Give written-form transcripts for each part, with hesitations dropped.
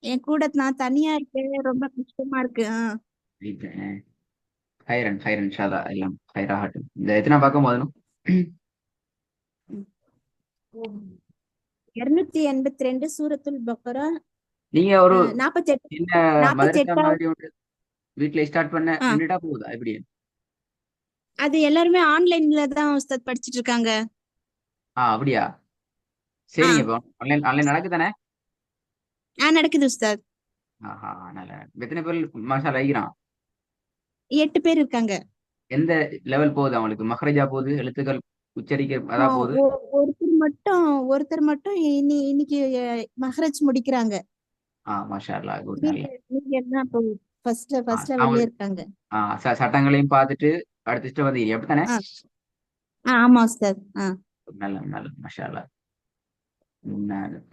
என் கூட நான் தனியா இருக்கேன், ரொம்ப கஷ்டமா இருக்கு. ஹைரன் ஹைரன் ஷாதா எல்லாம் ஹைராகட்டும். இந்த எத்தனை பார்க்கும் போதணும் 282 சூரத்துல் பக்ரா. நீங்க ஒரு 48. சின்ன மதரசா 48. மாதிரி ஒன்று வீட்டுல ஸ்டார்ட் பண்ண ஆ, நின்றுட்டா போகுதா எப்படி? அது எல்லாருமே ஆன்லைன்ல தான் உஸ்தாத் படிச்சிட்டு இருக்காங்க. அப்படியா? ஆ, சரிங்க. இப்போ ஆன்லைன் ஆன்லைன் நடக்குதானே? நடக்குது உஸ்தாத். ஆஹா, நல்ல. எத்தனை பேர் மாஷா அழைக்கிறான்? 8 பேர் இருக்காங்க. எந்த லெவல் போகுது அவங்களுக்கு? மஹ்ரஜா போகுது, எழுத்துக்கள் உச்சரிக்க ஆ, அதா போகுது? ஒருத்தர் மட்டும் இன்னைக்கு மஹ்ரஜ் முடிக்கிறாங்க. மாஷா அல்லா, குட். நல்ல. நீங்க என்ன இப்போ ஃபர்ஸ்ட் லெவல்லே அவங்களுக்கு இருக்காங்க. சட்டங்களையும் பார்த்துட்டு அடுத்துட்டு வந்து அப்படித்தானே? ஆ, ஆமா உஸ்தாத். நல்ல நல்ல மாஷா அல்லா.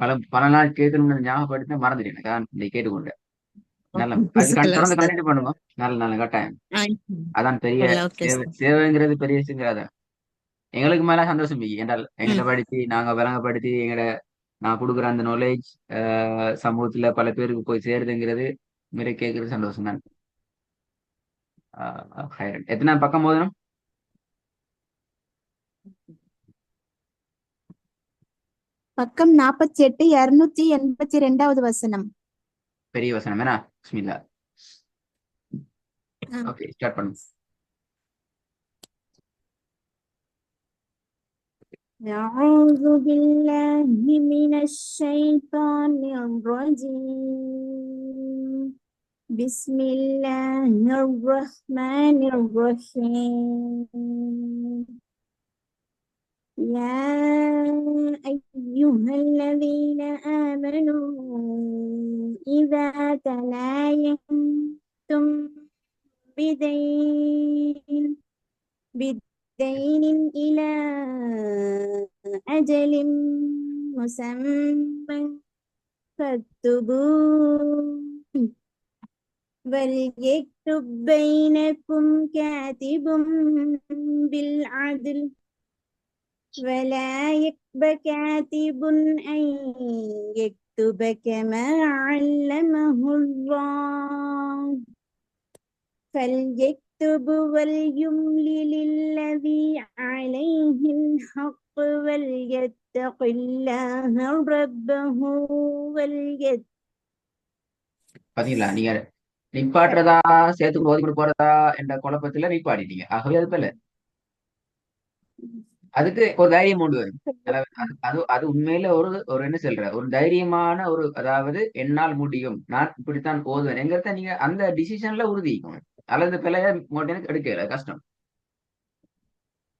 பல பல நாள் கேட்கணும்னு ஞாபகப்படுத்த மறந்துட்டேன். எனக்கு அதான் இந்த கேட்டுக்கொண்டேன். நல்ல. அது சொல்லலாம் தொடர்ந்து உஸ்தாத். கண்டினியூ பண்ணுங்க. நல்ல நல்ல கட்டாயம். ஆ, அதான் பெரிய சொல்லலாம். ஓகே சேவை. உஸ்தாத். சேவைங்கிறது பெரிய விஷயங்கிறத எங்களுக்கு மேல சந்தோஷம் என்றால் எங்கிட்ட ம். படிச்சு நாங்க விளங்கப்படுத்தி எங்கட நான் கொடுக்குற அந்த நாலேஜ் சமூகத்துல பல பேருக்கு போய் சேருதுங்கிறது மாரி கேட்கறது சந்தோஷம் தான். எத்தனை பக்கம் போதணும்? பக்கம் 48, 282வது வசனம். பெரிய வசனம் என்ன? பிஸ்மில்லா. ஆ. ஓகே, ஸ்டார்ட் பண்ணுங்க. أعوذ بالله من الشيطان الرجيم. بسم الله الرحمن الرحيم. يا أيها الذين آمنوا إذا تلاينتم بدين بدين إلى أجل مسمى فاكتبوه، وليكتب بينكم كاتب بالعدل، ولا يكتب كاتب أن يكتب كما علمه الله، فليكتب وليملل الذي عليه الحق وليتق الله ربه وليتق. பாத்தீங்களா நீங்க? நிப்பாட்டுறதா சேர்த்து ஓதி போறதா என்ற குழப்பத்துல நிப்பாடிட்டீங்க. ஆகவே அது போல அதுக்கு ஒரு தைரியம் கொண்டு வரும். அதாவது அது அது உண்மையில ஒரு ஒரு என்ன சொல்ற ஒரு தைரியமான ஒரு, அதாவது என்னால் முடியும், நான் இப்படித்தான் ஓதுவேன் எங்கிறத நீங்க அந்த டிசிஷன்ல உறுதிக்கணும். அல்லது பிள்ளைய உங்கள்ட்ட எடுக்கல கஷ்டம்.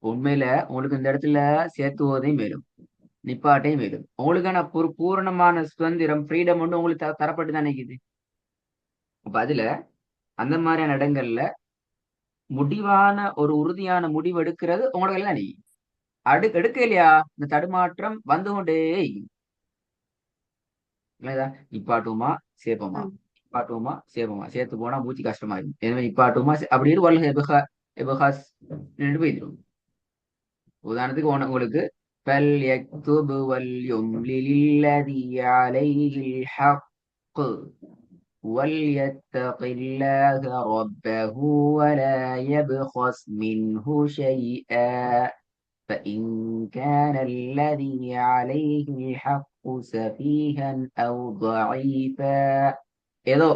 உண்மையில உங்களுக்கு இந்த இடத்துல சேர்த்து ஓதையும் மேலும் நிப்பாட்டையும் மேலும் உங்களுக்கான ஒரு பூரணமான சுதந்திரம், ஃப்ரீடம் ஒன்று உங்களுக்கு தரப்பட்டு தான் நிக்குது. அப்ப அதுல அந்த மாதிரியான இடங்கள்ல முடிவான ஒரு உறுதியான முடிவு எடுக்கிறது உங்களோட கையில நீ எடுக்க இல்லையா? இந்த தடுமாற்றம் வந்து கொண்டே இருக்கும். இல்லையா? நிப்பாட்டுமா சேப்போமா, நிப்பாட்டுமா சேப்போமா, சேர்த்து போனா மூச்சு கஷ்டமாயிடும். எனவே நிப்பாட்டுமா அப்படின்னு வல்ல எபஹாஸ் நின்று போயிடும். உதாரணத்துக்கு உங்களுக்கு فَلْيَكْتُبْ وَلْيُمْلِلِ الَّذِي عَلَيْهِ الْحَقُّ وَلْيَتَّقِ اللَّهَ رَبَّهُ وَلَا يَبْخَسْ مِنْهُ شَيْئًا فإن كان الذي عليه الحق سفيها أو ضعيفا. ஏதோ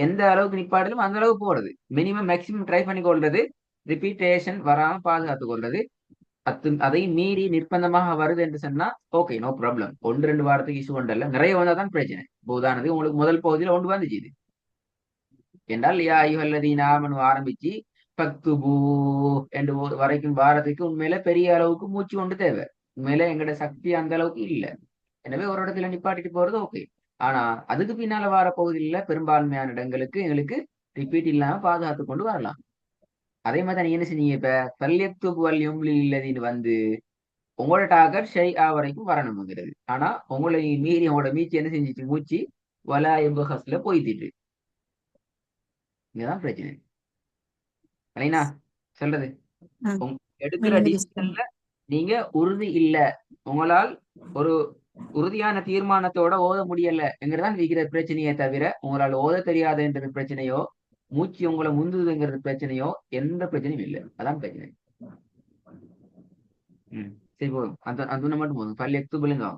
எந்த அளவுக்கு நிப்பாட்டிலும் அந்த அளவுக்கு போறது. மினிமம் மேக்சிமம் ட்ரை பண்ணி கொள்றது. ரிப்பீட்டேஷன் வராம பாதுகாத்துக் கொள்றது. அதை மீறி நிர்பந்தமாக வருது என்று சொன்னா ஓகே, நோ ப்ராப்ளம். ஒன்று ரெண்டு வாரத்துக்கு இஷ்யூ ஒன்றல்ல, நிறைய வந்தாதான் பிரச்சனை. இப்போ உதாரணத்துக்கு உங்களுக்கு முதல் பகுதியில் ஒன்று வந்துச்சு. இது என்றால் யா ஐயுஹல்லதீன ஆமனு ஆரம்பிச்சு பக்துபூ என்று வரைக்கும் வாரத்துக்கு உண்மையில பெரிய அளவுக்கு மூச்சு ஒன்று தேவை. உண்மையில எங்கட சக்தி அந்த அளவுக்கு இல்லை. எனவே ஒரு இடத்துல நிப்பாட்டிட்டு போறது ஓகே. ஆனா அதுக்கு பின்னால வார பகுதியில் பெரும்பான்மையான இடங்களுக்கு எங்களுக்கு ரிப்பீட் இல்லாம பாதுகாத்து கொண்டு வரலாம். அதே மாதிரி தான் நீங்க என்ன செஞ்சீங்க? இப்ப பல்யத்து வல்யும் இல்லதின்னு வந்து உங்களோட டார்கெட் வரைக்கும் வரணுங்கிறது. ஆனா உங்களை மீறி உங்களோட மீச்சு என்ன செஞ்சிச்சு? மூச்சு வலா எம்புஹஸ்ல போய்த்திட்டு. இங்கதான் பிரச்சனை. இல்லைனா சொல்றது ஆ, எடுக்கிற விளங்குது. டிசிஷன்ல நீங்க உறுதி இல்ல. உங்களால் ஒரு உறுதியான தீர்மானத்தோட ஓத முடியலங்கிறதான் இருக்கிற பிரச்சனையே தவிர உங்களால் ஓத தெரியாதுன்றது பிரச்சனையோ மூச்சு உங்களை முந்துதுங்கிறது பிரச்சனையோ எந்த பிரச்சனையும் இல்லை. அதான் பிரச்சனை. சரி போதும். அந்த மட்டும் போதும். பல் எத்து பிள்ளைங்க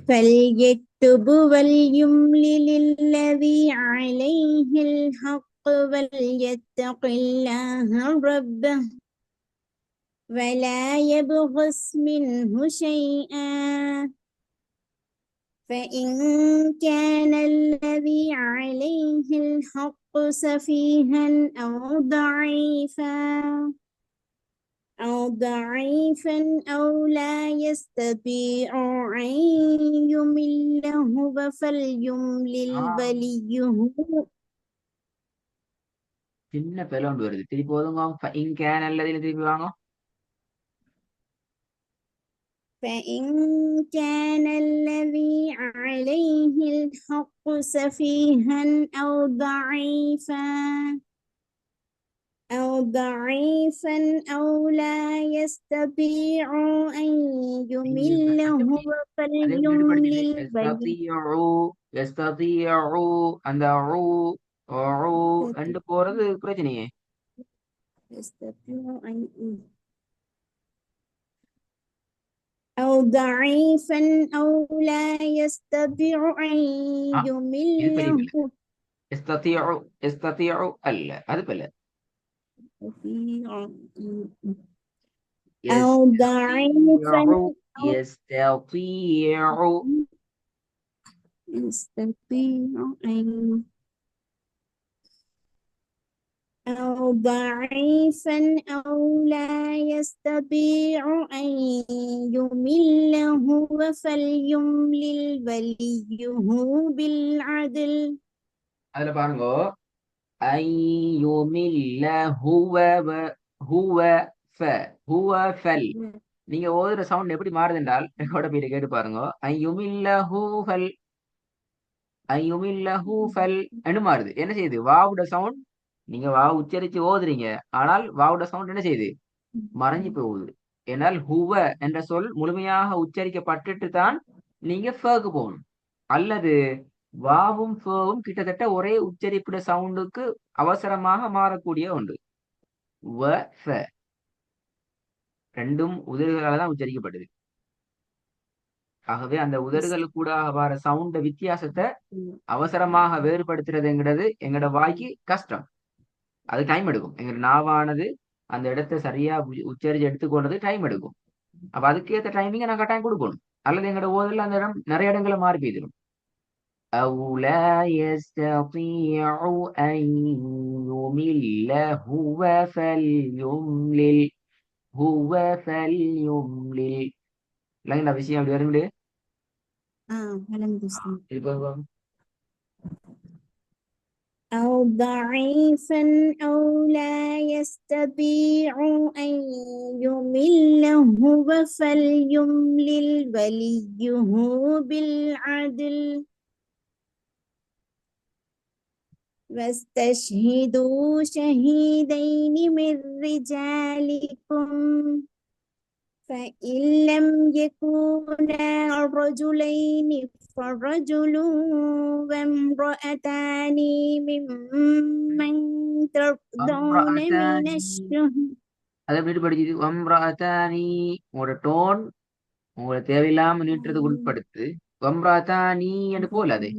فليكتب وليملل الذي عليه الحق وليتق الله ربه ولا يبخس منه شيئا فإن كان الذي عليه الحق سفيها أو لا يستطيع أن يمل هو فليملل وليه. சின்ன பெலோண்டு வருது. திருப்பி போதுங்க. இங்கேன அல்லதில் திருப்பி வாங்க. فإن كان الذي عليه الحق سفيها أو لا يستطيع أن يمل هو فليملل அந்த ரெண்டு போறது பிரச்சனையே. أو ضعيفا أو لا يستطيع أن يمله. يستطيع அல்ல, அது பல. أو ضعيفا أو لا يستطيع أن يمله فليملل وليه بالعدل. அதுல பாருங்க. நீங்க ஓதுற சவுண்ட் எப்படி மாறுது என்றால் ரெக்கார்ட போயிட்டு கேட்டு பாருங்க. மாறுது. என்ன செய்யுது? வாவுட சவுண்ட். நீங்க வாவு உச்சரிச்சு ஓதுறீங்க, ஆனால் வாவுட சவுண்ட் என்ன செய்யுது? மறைஞ்சு போகுது. ஏனால் ஹுவ என்ற சொல் முழுமையாக உச்சரிக்கப்பட்டுட்டு தான் நீங்க ஃபேக்கு போகணும். அல்லது வாவும் ஃபேவும் கிட்டத்தட்ட ஒரே உச்சரிப்புட சவுண்டுக்கு அவசரமாக மாறக்கூடிய ஒன்று. ரெண்டும் உதடுகளால தான் உச்சரிக்கப்படுது. ஆகவே அந்த உதடுகளுக்கு கூட வர சவுண்ட வித்தியாசத்தை அவசரமாக வேறுபடுத்துறதுங்கிறது எங்களோட வாய்க்கு கஷ்டம். அது டைம் எடுக்கும். எங்க நாவானது அந்த இடத்தை சரியா உச்சரிச்சு எடுத்துக்கொண்டது டைம் எடுக்கும். அப்ப அதுக்கேற்ற டைமிங்க நான் கட்டாயம் கொடுக்கணும். அல்லது எங்களோட ஓதல அந்த இடம் நிறைய இடங்களை மாறி போயிடும். أو لا يستطيع أن يمل هو فليملل இல்லைங்க விஷயம் அப்படி வரும்டு. أو ضعيفا أو لا يستطيع أن يمله فليملل وليه بالعدل واستشهدوا شهيدين من رجالكم فإن لم يكونا رجلين فرجل وامرأتان ممن ترضون من الشهداء. அதை எப்படி படிச்சது? வம்ராத்தானி. உங்களோட டோன் உங்களை தேவையில்லாம நீட்டுறதுக்கு உட்படுத்து. வம்ராத்தானி என்று போல அது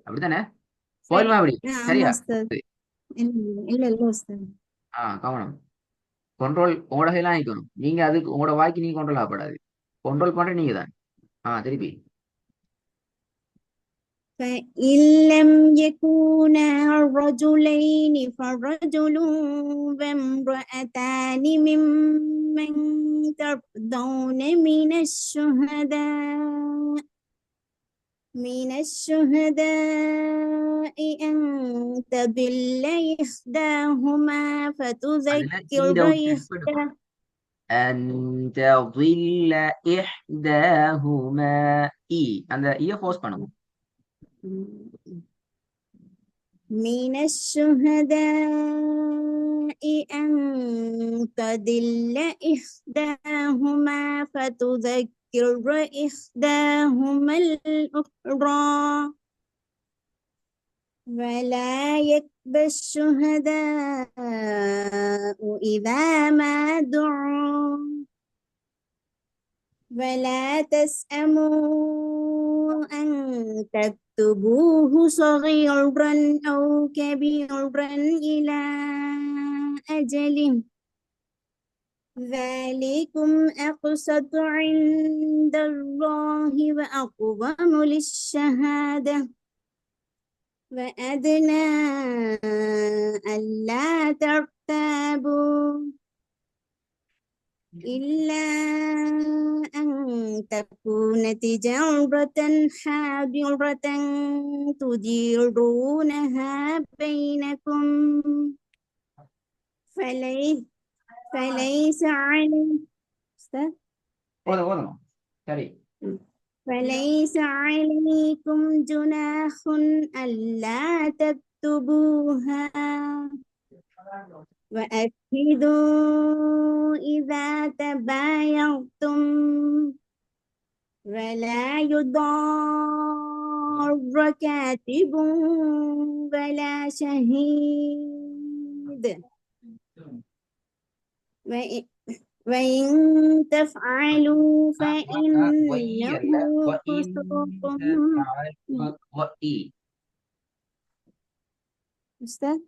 அப்படித்தானே போயிடுமா? அப்படி சரியா? கவனம் கண்ட்ரோல் உங்களோட கையெல்லாம் ஆயிக்கணும். நீங்க அதுக்கு உங்களோட வாய்க்கு நீங்க கண்ட்ரோல் ஆகப்படாது. கண்ட்ரோல் பண்ற நீங்க தான். திருப்பி فإن لم يكونا رجلين فرجل وامرأتان ممن ترضون من الشهداء أن تضل إحداهما فتذكر أن تضل إحداهما. அந்த ஈய ஃபோர்ஸ் பண்ணுங்க. من الشهداء أن تضل إحداهما فتذكر إحداهما الأخرى ولا يكبى الشهداء إذا ما دعوا ولا تسأموا أن تكتبوه صغيرا أو كبيرا إلى أجله ذلكم أقسط عند الله وأقوم للشهادة وأدنى ألا ترتابوا إلا أن تكون تجارة حاضرة تديرونها بينكم فليس போதும் சரி. عليكم جناح ألا تكتبوها وأكدوا إذا تبايعتم ولا يضار كاتب ولا شهيد وإن تفعلوا وإي அல்ல فإنه وإن فسوق وإي أستاذ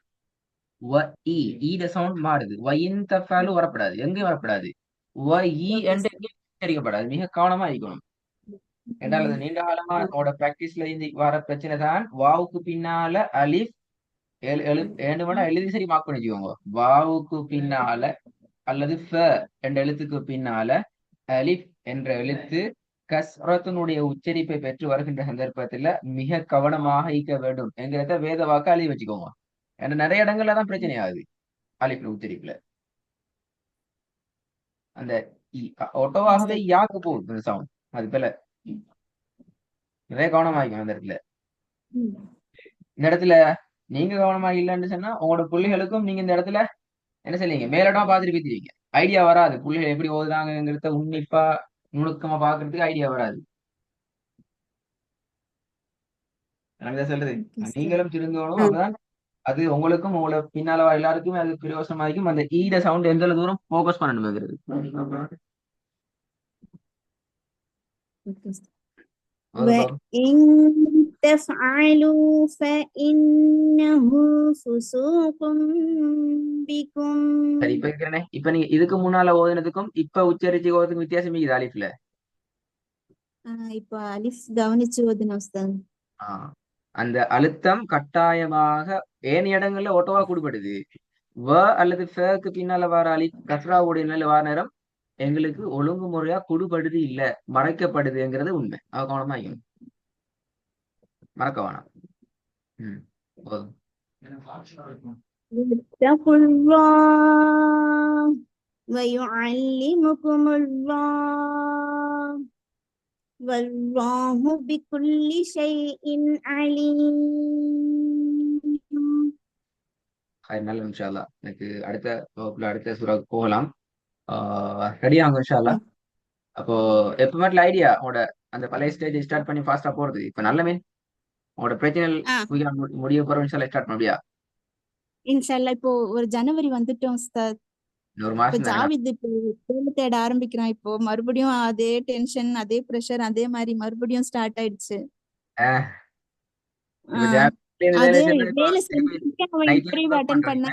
وإي ஈட சவுண்ட் மாறுது. வயின் தஃபாலு வரப்படாது, எங்கேயும் வரப்படாது. வஇ ஓகே என்று எங்கேயும் உச்சரிக்கப்படாது. மிக கவனமா இருக்கணும். என்றால் அது நீண்ட காலமா உங்களோட பிராக்டிஸ்ல இருந்து வர பிரச்சனை தான். வாவுக்கு பின்னால அலிஃப் வேணுமெனா எழுதி சரி மார்க் பண்ணி வச்சுக்கோங்க. வாவுக்கு பின்னால அல்லது ஃப என்ற எழுத்துக்கு பின்னால அலிஃப் என்ற எழுத்து கஸ்ரத்தினுடைய உச்சரிப்பை பெற்று வருகின்ற சந்தர்ப்பத்துல மிக கவனமாக ஈக்க வேண்டும் என்கிறத வேத வாக்கு அழி வச்சுக்கோங்க. ஏன்னா நிறைய இடங்கள்ல தான் பிரச்சனை ஆகுது அலிஃப்ல உச்சரிப்புல. அந்த ஒட்டோவாகவே யாக்கு போகுது இந்த சவுண்ட். அது போல நிறைய கவனமா இருக்கணும் அந்த இடத்துல. இந்த இடத்துல நீங்க கவனமா இல்லைன்னு சொன்னா உங்களோட பிள்ளைகளுக்கும் நீங்க இந்த இடத்துல என்ன செய்வீங்க, மேலோட்டமா பார்த்துட்டு பேசிடுவீங்க. ஐடியா வராது. பிள்ளைகள் எப்படி ஓதுறாங்கிறத உன்னிப்பா நுணுக்கமா பாக்குறதுக்கு ஐடியா வராது. எனக்கு சொல்றது நீங்களும் திருந்தணும். அப்பதான் அது உங்களுக்கும் உங்களை பின்னால எல்லாருக்குமே அது பிரயோசனமா இருக்கும். அந்த ஈட சவுண்ட் எந்த தூரம் போக்கஸ் பண்ணணுங்கிறது. وإن تفعلوا فإنه فسوق بكم. சரி, இப்ப இருக்கிறேனே, இப்ப நீங்க இதுக்கு முன்னால ஓதுனதுக்கும் இப்ப உச்சரிச்சு ஓதுறதுக்கும் வித்தியாசம் இருக்குது அலிஃப்ல. இப்ப அலிஃப் கவனிச்சு ஓதுன உஸ்தாத். அந்த அழுத்தம் கட்டாயமாக ஏனைய இடங்கள்ல ஒட்டவா கூடுபடுது. வ அல்லது ஃபக்கு பின்னால வர அலிஃப் கஸ்ராவுடைய நிலையில வர நேரம் எங்களுக்கு ஒழுங்குமுறையா குடுபடுது இல்ல, மறைக்கப்படுதுங்கிறது உண்மை. அவ கவனமா இருக்கணும், மறக்க வேணாம். போதும். اتقوا الله ويعلمكم الله والله بكل شيء عليم. நல்ல இன்ஷா அல்லாஹ். எனக்கு அடுத்த வகுப்புல அடுத்த சூறாவுக்கு போகலாம். ரெடியாங்க இன்ஷா அல்லாஹ். அப்போ எப்ப மட்டும் ஐடியா உங்களோட அந்த பழைய ஸ்டேஜ் ஸ்டார்ட் பண்ணி ஃபாஸ்டா போறது இப்ப நல்ல மீன் உங்களோட பிரச்சனை முடிய போறோம். இன்ஷா அல்லாஹ் ஸ்டார்ட் பண்ணியா? இன்ஷால்லா இப்போ ஒரு ஜனவரி வந்துட்டோம் உஸ்தாத். ஒரு இப்ப மாசம் ஜாவித் இப்போ வேலை தேட ஆரம்பிக்கிறான். இப்போ மறுபடியும் அதே டென்ஷன் அதே பிரஷர் அதே மாதிரி மறுபடியும் ஸ்டார்ட் ஆயிடுச்சு. இப்ப அதே வேலை நைட்ல செஞ்சு அவன் ஒர்க் இன்டர்வியூ அட்டன் பண்றீங்க. பண்ணா